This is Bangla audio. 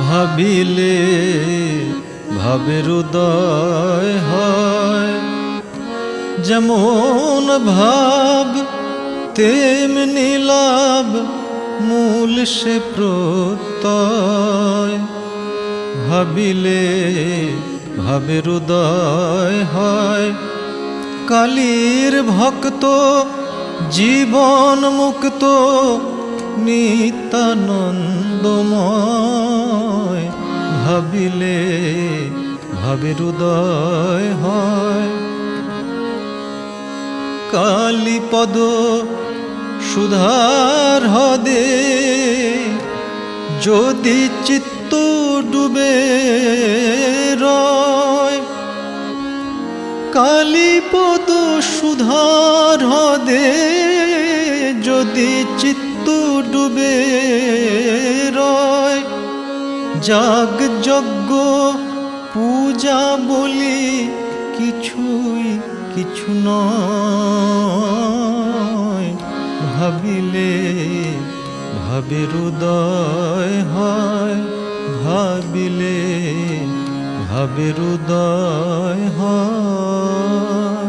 ভাবিলে ভাবের উদয় হয়, যেমন ভাব তেমনি লাভ, মূল সে প্রত্যয়। ভাবিলে ভাবের উদয় হয়, কালীর ভক্ত জীবন মুক্ত নিত্যানন্দময়। ভাবিলে ভাবের উদয় হয়, কালীপদ সুধার হ্রদে যদি চিত্ত ডুবে রয়। কালীপদ সুধার হ্রদে যদি চিত্ত ডুবে রয়, যাগ যজ্ঞ পূজা বলি কিছুই কিছু নয়। ভাবিলে ভাবের উদয় হয়, ভাবিলে ভাবের উদয় হয়।